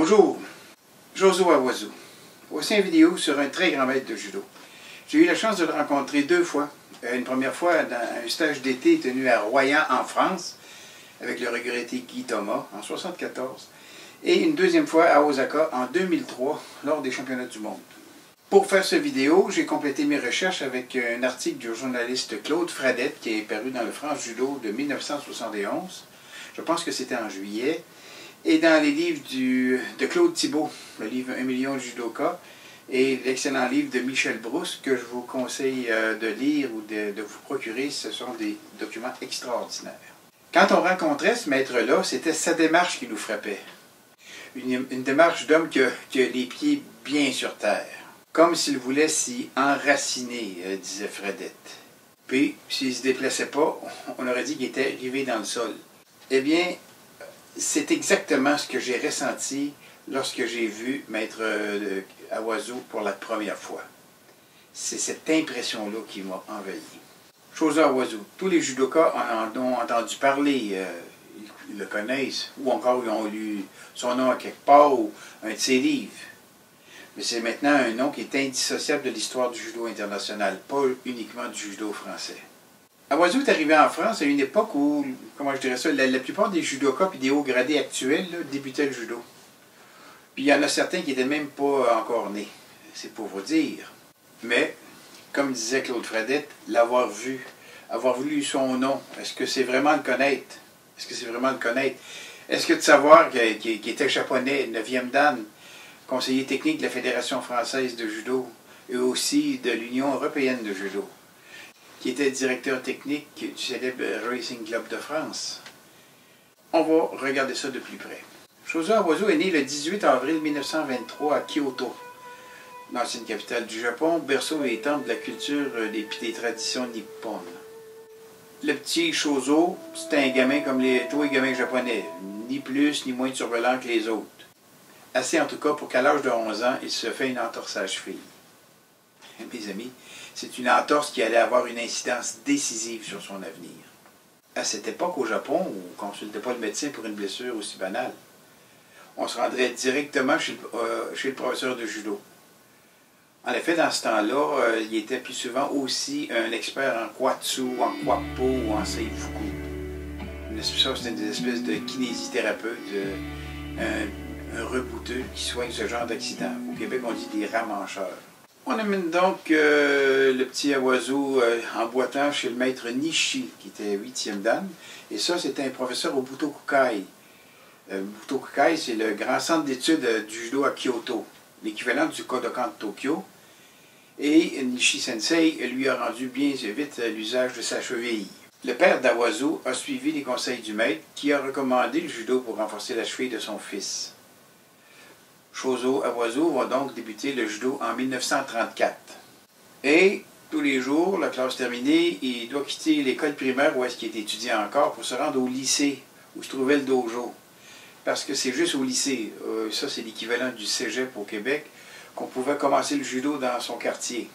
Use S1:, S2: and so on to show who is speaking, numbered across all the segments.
S1: Bonjour, Jozo Awazu. Voici une vidéo sur un très grand maître de judo. J'ai eu la chance de le rencontrer deux fois. Une première fois dans un stage d'été tenu à Royan en France, avec le regretté Guy Thomas en 1974. Et une deuxième fois à Osaka en 2003, lors des championnats du monde. Pour faire cette vidéo, j'ai complété mes recherches avec un article du journaliste Claude Fradette qui est paru dans le France Judo de 1971. Je pense que c'était en juillet. Et dans les livres de Claude Thibault, le livre 1 million de judoka, et l'excellent livre de Michel Brousse, que je vous conseille de lire ou de vous procurer, ce sont des documents extraordinaires. Quand on rencontrait ce maître-là, c'était sa démarche qui nous frappait. Une démarche d'homme qui a les pieds bien sur terre, comme s'il voulait s'y enraciner, disait Fradette. Puis, s'il ne se déplaçait pas, on aurait dit qu'il était rivé dans le sol. Eh bien, c'est exactement ce que j'ai ressenti lorsque j'ai vu Maître Awazu pour la première fois. C'est cette impression-là qui m'a envahi. Jozo Awazu, tous les judokas en ont entendu parler, ils le connaissent, ou encore ils ont lu son nom à quelque part, ou un de ses livres. Mais c'est maintenant un nom qui est indissociable de l'histoire du judo international, pas uniquement du judo français. Awazu est arrivé en France à une époque où, comment je dirais ça, la plupart des judokas et des hauts gradés actuels là, débutaient le judo. Puis il y en a certains qui n'étaient même pas encore nés. C'est pour vous dire. Mais, comme disait Claude Fradette, l'avoir vu, avoir lu son nom, est-ce que c'est vraiment le connaître? Est-ce que c'est vraiment le connaître? Est-ce que de savoir qu'il était japonais, 9e dan, conseiller technique de la Fédération française de judo et aussi de l'Union européenne de judo, qui était directeur technique du célèbre Racing Club de France. On va regarder ça de plus près. Jozo Awazu est né le 18 avril 1923 à Kyoto, l'ancienne capitale du Japon, berceau et temple de la culture et des traditions nippones. Le petit Jozo, c'était un gamin comme tous les gamins japonais, ni plus ni moins turbulent que les autres. Assez en tout cas pour qu'à l'âge de 11 ans, il se fait une entorse à la cheville. Mes amis, c'est une entorse qui allait avoir une incidence décisive sur son avenir. À cette époque, au Japon, on ne consultait pas le médecin pour une blessure aussi banale. On se rendrait directement chez le professeur de judo. En effet, dans ce temps-là, il était plus souvent aussi un expert en kwatsu, en kwappo ou en seifuku. Ça, c'était des espèces de kinésithérapeutes, un rebouteux qui soigne ce genre d'accident. Au Québec, on dit des ramancheurs. On amène donc le petit Awazu en boitant chez le maître Nishi, qui était 8e dan. Et ça, c'était un professeur au Butokukai. Butokukai, c'est le grand centre d'études du judo à Kyoto, l'équivalent du Kodokan de Tokyo. Et Nishi Sensei lui a rendu bien vite l'usage de sa cheville. Le père d'Awazu a suivi les conseils du maître, qui a recommandé le judo pour renforcer la cheville de son fils. Jozo Awazu va donc débuter le judo en 1934. Et tous les jours, la classe terminée, il doit quitter l'école primaire où est-ce qu'il est étudiant encore pour se rendre au lycée où se trouvait le dojo. Parce que c'est juste au lycée, ça c'est l'équivalent du cégep au Québec, qu'on pouvait commencer le judo dans son quartier.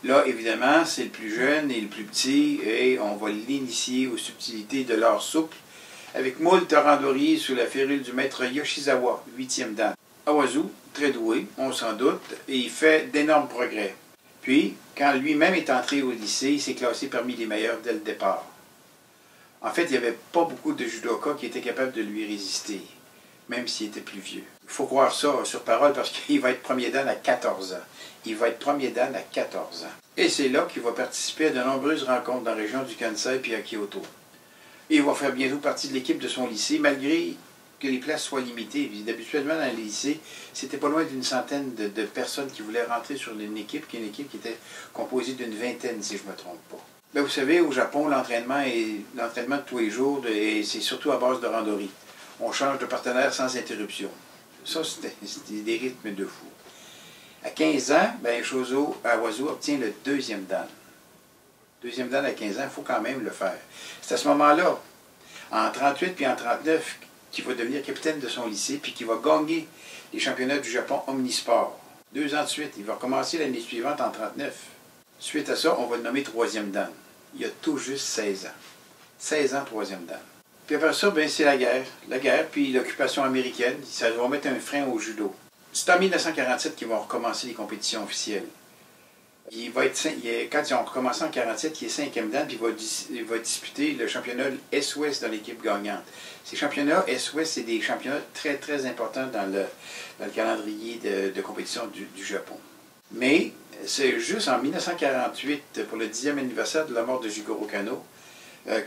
S1: Là, évidemment, c'est le plus jeune et le plus petit, et on va l'initier aux subtilités de l'art souple, avec moult randori sous la férule du maître Yoshizawa, 8e dan. Awazu, très doué, on s'en doute, et il fait d'énormes progrès. Puis, quand lui-même est entré au lycée, il s'est classé parmi les meilleurs dès le départ. En fait, il n'y avait pas beaucoup de judokas qui étaient capables de lui résister, même s'il était plus vieux. Il faut croire ça sur parole parce qu'il va être premier dan à 14 ans. Il va être premier dan à 14 ans. Et c'est là qu'il va participer à de nombreuses rencontres dans la région du Kansai puis à Kyoto. Et il va faire bientôt partie de l'équipe de son lycée, malgré que les places soient limitées. Habituellement, dans les lycées, c'était pas loin d'une centaine de personnes qui voulaient rentrer sur une équipe qui était composée d'une vingtaine, si je ne me trompe pas. Là, vous savez, au Japon, l'entraînement de tous les jours, et c'est surtout à base de randori. On change de partenaire sans interruption. Ça, c'était des rythmes de fou. À 15 ans, Jozo Awazu obtient le 2e dan. 2e dan à 15 ans, il faut quand même le faire. C'est à ce moment-là, en 38 puis en 39, qu'il va devenir capitaine de son lycée, puis qu'il va gagner les championnats du Japon omnisport. 2 ans de suite, il va recommencer l'année suivante en 39. Suite à ça, on va le nommer 3e dan. Il a tout juste 16 ans. 16 ans, 3e dan. Puis après ça, ben, c'est la guerre, puis l'occupation américaine. Ça va mettre un frein au judo. C'est en 1947 qu'ils vont recommencer les compétitions officielles. Quand ils ont recommencé en 1947, il est 5e dan, puis il va disputer le championnat Est-Ouest dans l'équipe gagnante. Ces championnats Est-Ouest, c'est des championnats très, très importants dans le calendrier de compétition du Japon. Mais c'est juste en 1948, pour le 10e anniversaire de la mort de Jigoro Kano,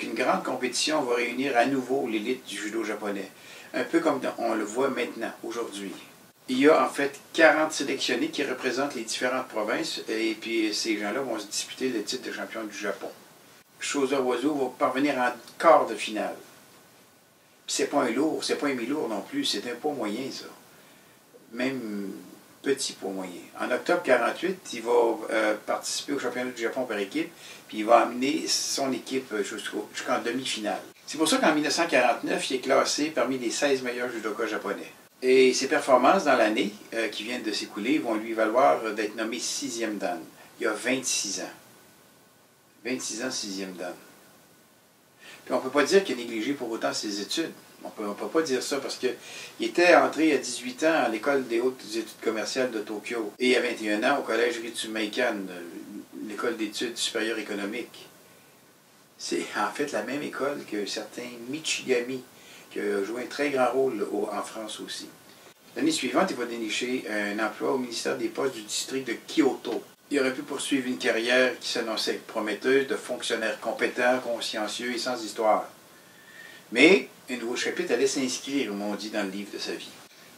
S1: qu'une grande compétition va réunir à nouveau l'élite du judo japonais. Un peu comme on le voit maintenant, aujourd'hui. Il y a en fait 40 sélectionnés qui représentent les différentes provinces et puis ces gens-là vont se disputer le titre de champion du Japon. Shozo Ozu va parvenir en quart de finale. C'est pas un lourd, c'est pas un mi-lourd non plus, c'est un poids moyen ça. Même petit poids moyen. En octobre 1948, il va participer au championnat du Japon par équipe, puis il va amener son équipe jusqu'en demi-finale. C'est pour ça qu'en 1949, il est classé parmi les 16 meilleurs judokas japonais. Et ses performances dans l'année qui vient de s'écouler vont lui valoir d'être nommé 6e dan. Il y a 26 ans. 26 ans, 6e dan. Puis on ne peut pas dire qu'il a négligé pour autant ses études. On ne peut pas dire ça parce qu'il était entré à 18 ans à l'école des hautes études commerciales de Tokyo et à 21 ans au collège Ritsumeikan, l'école d'études supérieures économiques. C'est en fait la même école que certains Michigami, qui a joué un très grand rôle en France aussi. L'année suivante, il va dénicher un emploi au ministère des Postes du district de Kyoto. Il aurait pu poursuivre une carrière qui s'annonçait prometteuse de fonctionnaire compétent, consciencieux et sans histoire. Mais un nouveau chapitre allait s'inscrire, comme on dit dans le livre de sa vie.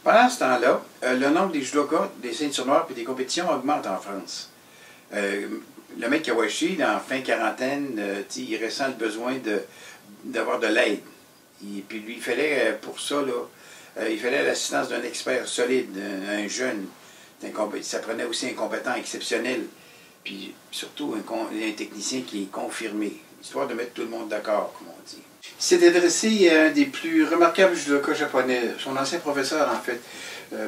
S1: Pendant ce temps-là, le nombre des judokas, des ceintures noires et des compétitions augmente en France. Le maître Kawashi, en fin quarantaine, il ressent le besoin d'avoir de l'aide. Et puis lui, il fallait pour ça, il fallait l'assistance d'un expert solide, un jeune. Ça prenait aussi un compétent exceptionnel. Puis surtout un technicien qui est confirmé, histoire de mettre tout le monde d'accord, comme on dit. Il s'est adressé à un des plus remarquables judokas japonais, son ancien professeur en fait,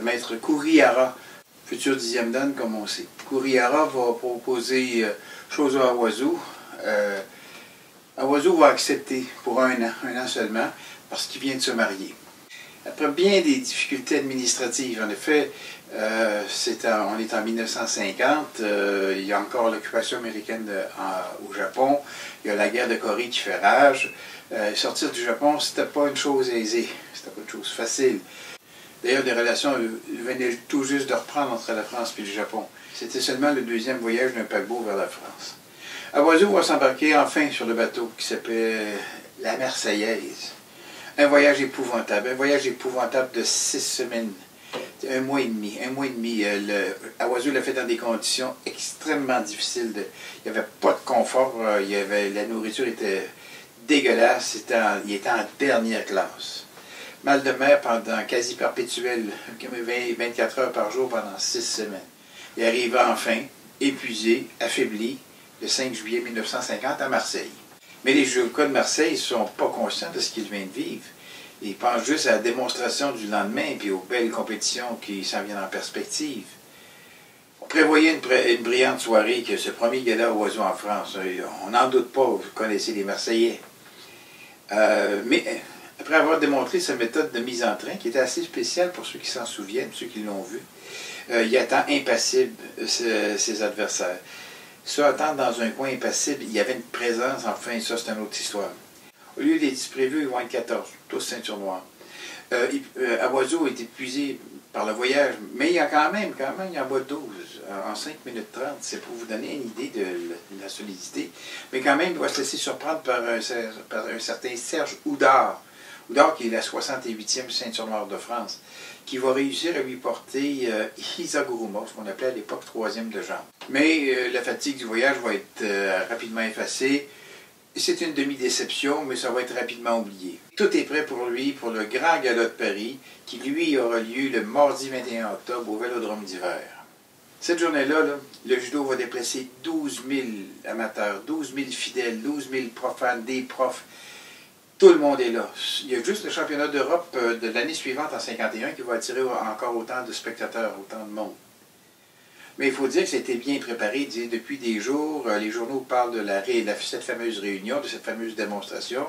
S1: maître Kurihara, futur 10e dan comme on sait. Kurihara va proposer Shozo Awazu. Awazu va accepter pour un an seulement, parce qu'il vient de se marier. Après bien des difficultés administratives, en effet, on est en 1950, il y a encore l'occupation américaine au Japon, il y a la guerre de Corée qui fait rage. Sortir du Japon, c'était pas une chose aisée, c'était pas une chose facile. D'ailleurs, des relations venaient tout juste de reprendre entre la France et le Japon. C'était seulement le deuxième voyage d'un paquebot vers la France. Awazu va s'embarquer enfin sur le bateau qui s'appelle la Marseillaise. Un voyage épouvantable de 6 semaines, un mois et demi. Awazu l'a fait dans des conditions extrêmement difficiles. Il n'y avait pas de confort, la nourriture était dégueulasse, il était en dernière classe. Mal de mer pendant quasi perpétuel, 24 heures par jour pendant 6 semaines. Il arriva enfin, épuisé, affaibli, le 5 juillet 1950 à Marseille. Mais les judokas de Marseille ne sont pas conscients de ce qu'ils viennent de vivre. Ils pensent juste à la démonstration du lendemain et aux belles compétitions qui s'en viennent en perspective. On prévoyait une brillante soirée, que ce premier gala au Oiseau en France. On n'en doute pas, vous connaissez les Marseillais. Mais après avoir démontré sa méthode de mise en train, qui était assez spéciale pour ceux qui s'en souviennent, ceux qui l'ont vu, il attend impassible ses adversaires. Ceux attendent dans un coin impassible, il y avait une présence, enfin, ça c'est une autre histoire. Au lieu des 10 prévus, ils vont être 14, tous ceinture noire. Awazu est épuisé par le voyage, mais il y a quand même, il en boit 12, en 5 minutes 30, c'est pour vous donner une idée de la solidité. Mais quand même, il va se laisser surprendre par un certain Serge Houdard, qui est la 68e ceinture noire de France, qui va réussir à lui porter Hisaguruma, ce qu'on appelait à l'époque 3e de jambe. Mais la fatigue du voyage va être rapidement effacée. C'est une demi-déception, mais ça va être rapidement oublié. Tout est prêt pour lui, pour le grand gala de Paris, qui lui aura lieu le mardi 21 octobre au Vélodrome d'hiver. Cette journée-là, le judo va déplacer 12 000 amateurs, 12 000 fidèles, 12 000 profanes, des profs. Tout le monde est là. Il y a juste le championnat d'Europe de l'année suivante, en 1951, qui va attirer encore autant de spectateurs, autant de monde. Mais il faut dire que c'était bien préparé. Depuis des jours, les journaux parlent de cette fameuse réunion, de cette fameuse démonstration.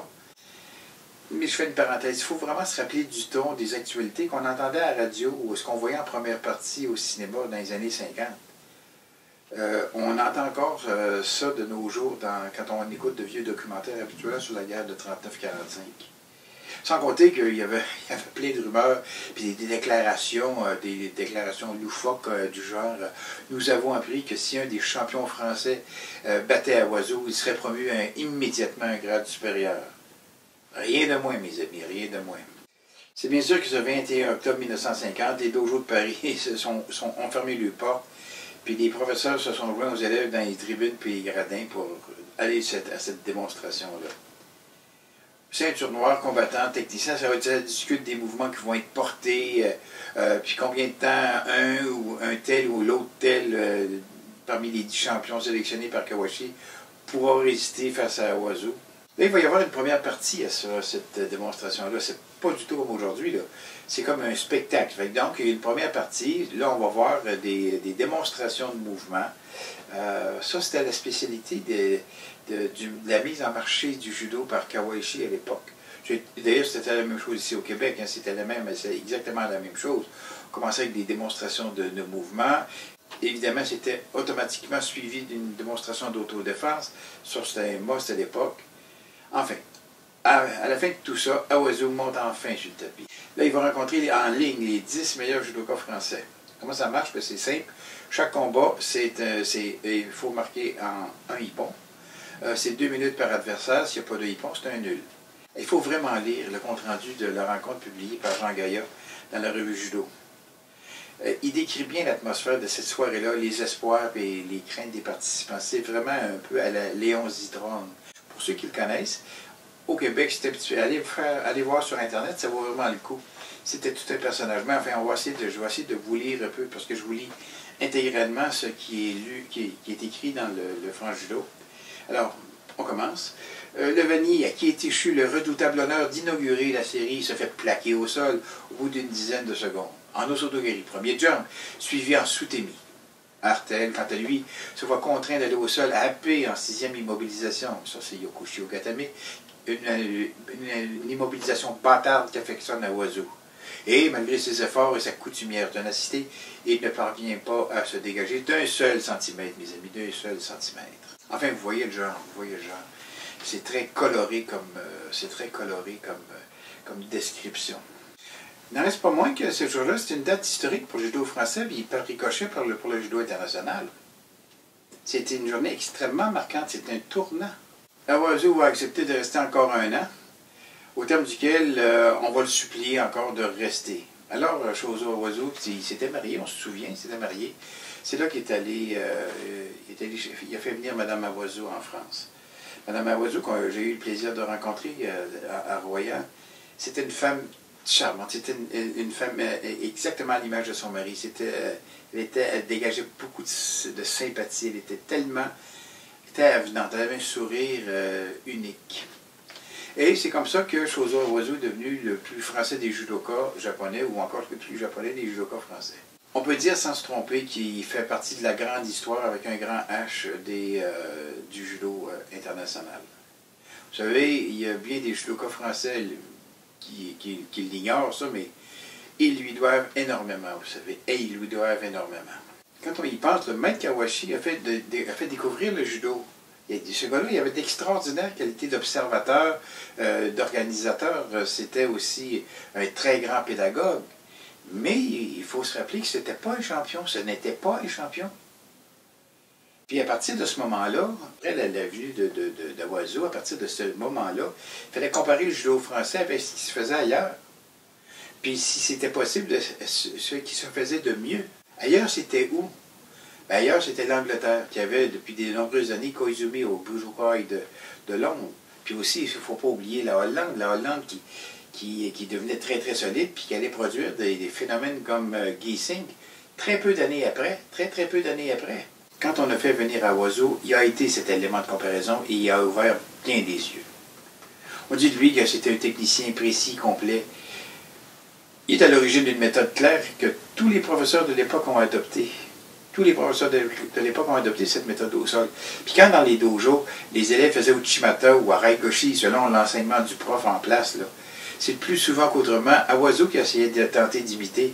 S1: Mais je fais une parenthèse, il faut vraiment se rappeler du ton, des actualités qu'on entendait à la radio ou ce qu'on voyait en première partie au cinéma dans les années 50. On entend encore ça de nos jours quand on écoute de vieux documentaires habituels sur la guerre de 39-45. Sans compter qu'il y avait plein de rumeurs, puis des déclarations loufoques du genre nous avons appris que si un des champions français battait à Oiseau, il serait promu immédiatement à un grade supérieur. Rien de moins, mes amis, rien de moins. C'est bien sûr que ce 21 octobre 1950, les dojos de Paris ont fermé leurs portes, puis les professeurs se sont joints aux élèves dans les tribunes puis les gradins pour aller à cette démonstration-là. Ceinture noire, combattant, technicien, ça discute des mouvements qui vont être portés, puis combien de temps un tel ou l'autre tel, parmi les 10 champions sélectionnés par Kawashi, pourra résister face à Oiseau. Là, il va y avoir une première partie à cette démonstration-là. C'est pas du tout comme aujourd'hui. C'est comme un spectacle. Donc, il y a une première partie. Là, on va voir des démonstrations de mouvements. Ça, c'était la spécialité de la mise en marché du judo par Kawashi à l'époque. D'ailleurs, c'était la même chose ici au Québec. Hein, c'était exactement la même chose. On commençait avec des démonstrations de mouvements. Évidemment, c'était automatiquement suivi d'une démonstration d'autodéfense. Ça, c'était un must à l'époque. Enfin, à la fin de tout ça, Oiseau monte enfin sur le tapis. Là, il va rencontrer en ligne les 10 meilleurs judokas français. Comment ça marche? C'est simple. Chaque combat, il faut marquer un hippon. C'est 2 minutes par adversaire. S'il n'y a pas de hippon, c'est un nul. Il faut vraiment lire le compte-rendu de la rencontre publiée par Jean Gaillat dans la revue Judo. Il décrit bien l'atmosphère de cette soirée-là, les espoirs et les craintes des participants. C'est vraiment un peu à la Léon Zidrone. Pour ceux qui le connaissent, au Québec, c'est habitué. Allez voir sur Internet, ça vaut vraiment le coup. C'était tout un personnage. Mais enfin, je vais essayer de vous lire un peu, parce que je vous lis intégralement ce qui est écrit dans le franc judo. Alors, on commence. Le Vanille, à qui est échu le redoutable honneur d'inaugurer la série, se fait plaquer au sol au bout d'une dizaine de secondes. En osotogari, premier jump, suivi en soutemi. Artel, quant à lui, se voit contraint d'aller au sol happé en 6e immobilisation. Ça, c'est Yokoshi Okatame. Une immobilisation bâtarde qu'affectionne à Oiseau. Et malgré ses efforts et sa coutumière ténacité, il ne parvient pas à se dégager d'un seul centimètre, mes amis, d'un seul centimètre. Enfin, vous voyez le genre, C'est très coloré comme description. Il n'en reste pas moins que ce jour-là, c'est une date historique pour le judo français, puis par ricochet pour le judo international. C'était une journée extrêmement marquante, c'est un tournant. Oiseau va accepter de rester encore 1 an, au terme duquel on va le supplier encore de rester. Alors, Oiseau, il s'était marié, on se souvient, il s'était marié. C'est là qu'il est allé, il a fait venir Mme Oiseau en France. Mme Oiseau, que j'ai eu le plaisir de rencontrer à Royan, c'était une femme charmante. C'était une femme exactement à l'image de son mari. Elle dégageait beaucoup de sympathie. Elle était avenante. Elle avait un sourire unique. Et c'est comme ça que Shozo Oiseau est devenu le plus français des judokas japonais, ou encore le plus japonais des judokas français. On peut dire sans se tromper qu'il fait partie de la grande histoire avec un grand H du judo international. Vous savez, il y a bien des judokas français qui l'ignorent, ça, mais ils lui doivent énormément, vous savez, et ils lui doivent énormément. Quand on y pense, le maître Kawashi a fait découvrir le judo. Ce gars-là, il avait d'extraordinaires qualités d'observateur, d'organisateur. C'était aussi un très grand pédagogue. Mais il faut se rappeler que ce n'était pas un champion, ce n'était pas un champion. Puis à partir de ce moment-là, après la venue d'Oiseau, à partir de ce moment-là, il fallait comparer le judo français avec ce qui se faisait ailleurs. Puis si c'était possible, ce qui se faisait de mieux. Ailleurs, c'était où? Ben, ailleurs, c'était l'Angleterre, qui avait depuis de nombreuses années Koizumi au Budokai de Londres. Puis aussi, il ne faut pas oublier la Hollande qui devenait très très solide, puis qui allait produire des phénomènes comme Giesing très peu d'années après, très peu d'années après. Quand on a fait venir à Oiseau, il a été cet élément de comparaison et il a ouvert bien des yeux. On dit de lui que c'était un technicien précis, complet. Il est à l'origine d'une méthode claire que tous les professeurs de l'époque ont adoptée. Tous les professeurs de l'époque ont adopté cette méthode au sol. Puis quand dans les dojos, les élèves faisaient Uchimata ou Araigoshi, selon l'enseignement du prof en place, c'est plus souvent qu'autrement Awazu qui a essayé de tenter d'imiter.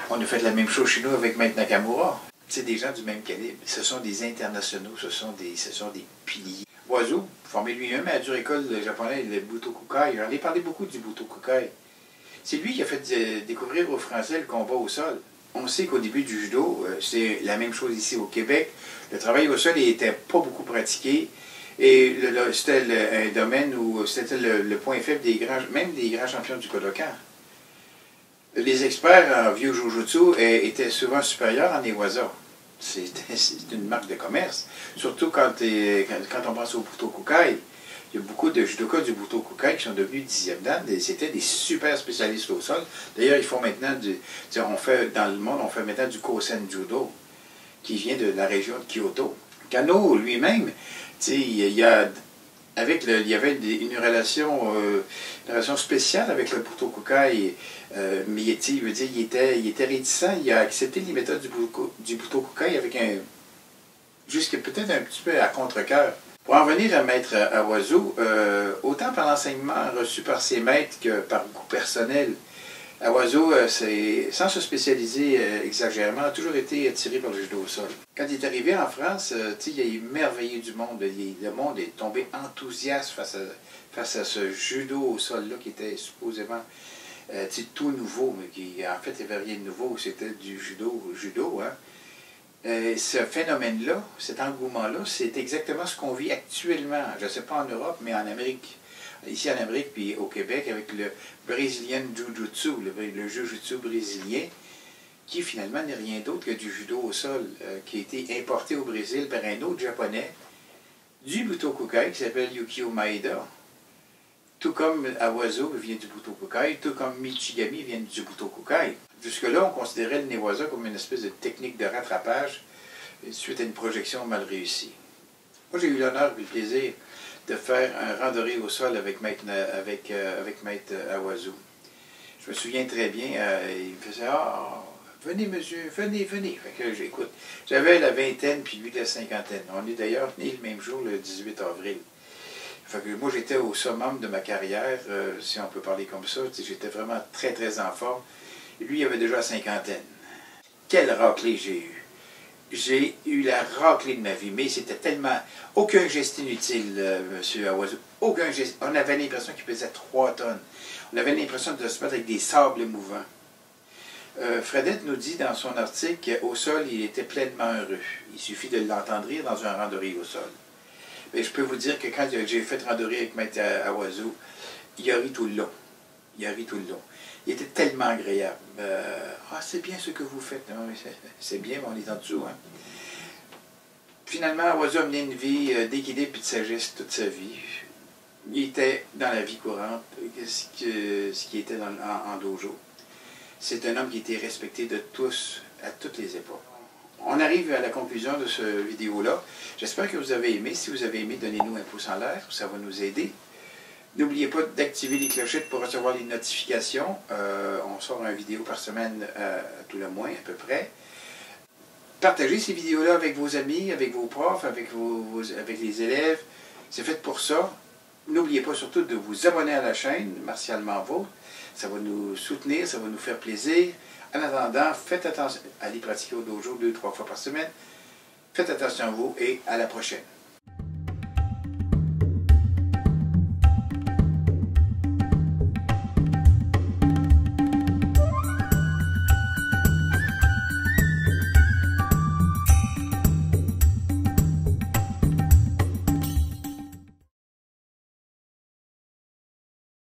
S1: On a fait la même chose chez nous avec Maître Nakamura. C'est des gens du même calibre. Ce sont des internationaux, ce sont des piliers. Awazu, formé lui-même à la dure école japonaise, le Butokukai, j'en ai parlé beaucoup du Butokukai. C'est lui qui a fait découvrir aux Français le combat au sol. On sait qu'au début du judo, c'est la même chose ici au Québec. Le travail au sol n'était pas beaucoup pratiqué. Et c'était un domaine où c'était le point faible même des grands champions du Kodokan. Les experts en vieux jujutsu étaient souvent supérieurs en Newaza. C'est une marque de commerce. Surtout quand on pense au Butokukai. Il y a beaucoup de judokas du Butokukai qui sont devenus 10e dan, et c'était des super spécialistes au sol. D'ailleurs, ils font maintenant dans le monde, on fait maintenant du Kosen Judo, qui vient de la région de Kyoto. Kano lui-même, il y avait une relation spéciale avec le Butokukai, mais il était réticent, il a accepté les méthodes du Butokukai jusqu'à peut-être un petit peu à contre-cœur. Pour en venir à Maître Awazu, autant par l'enseignement reçu par ses maîtres que par goût personnel, Awazu, sans se spécialiser exagérément, a toujours été attiré par le judo au sol. Quand il est arrivé en France, il a émerveillé du monde. Le monde est tombé enthousiaste face à ce judo au sol-là qui était supposément tout nouveau, mais qui en fait n'avait rien de nouveau, c'était du judo, hein. Ce phénomène-là, cet engouement-là, c'est exactement ce qu'on vit actuellement, je ne sais pas en Europe, mais en Amérique. Ici en Amérique, puis au Québec, avec le Brazilian Jiu-Jitsu, le Jiu-Jitsu brésilien, qui finalement n'est rien d'autre que du judo au sol, qui a été importé au Brésil par un autre japonais, du Butokukai, qui s'appelle Yukio Maeda. Tout comme Awazu vient du Butokukai, tout comme Michigami vient du Butokukai. Jusque-là, on considérait le Newaza comme une espèce de technique de rattrapage suite à une projection mal réussie. Moi, j'ai eu l'honneur et le plaisir de faire un randonnée au sol avec Maître Awazu. Je me souviens très bien, il me faisait « Ah, venez monsieur, venez, venez ». Fait que j'écoute. J'avais la vingtaine, puis lui la cinquantaine. On est d'ailleurs né le même jour, le 18 avril. Fait que moi, j'étais au summum de ma carrière, si on peut parler comme ça. J'étais vraiment très, très en forme. Et lui, il avait déjà la cinquantaine. Quelle raclée j'ai eue! J'ai eu la raclée de ma vie, mais c'était tellement... Aucun geste inutile, M. Awazu. Aucun geste. On avait l'impression qu'il pesait 3 tonnes. On avait l'impression de se mettre avec des sables mouvants. Fredette nous dit dans son article qu'au sol, il était pleinement heureux. Il suffit de l'entendre rire dans un randonnée au sol. Mais je peux vous dire que quand j'ai fait randonnée avec Maître Awazu, il a ri tout le long. Il a ri tout le long. Il était tellement agréable. C'est bien ce que vous faites. C'est bien, mais on est en dessous. Hein? Finalement, Awazu a mené une vie d'équilibre et de sagesse toute sa vie. Il était dans la vie courante, ce qui était en dojo. C'est un homme qui était respecté de tous, à toutes les époques. On arrive à la conclusion de cette vidéo-là. J'espère que vous avez aimé. Si vous avez aimé, donnez-nous un pouce en l'air, ça va nous aider. N'oubliez pas d'activer les clochettes pour recevoir les notifications. On sort une vidéo par semaine, tout le moins, à peu près. Partagez ces vidéos-là avec vos amis, avec vos profs, avec les élèves. C'est fait pour ça. N'oubliez pas surtout de vous abonner à la chaîne Martialement Vôtre. Ça va nous soutenir, ça va nous faire plaisir. En attendant, faites attention. Allez pratiquer au dojo 2-3 fois par semaine. Faites attention à vous et à la prochaine.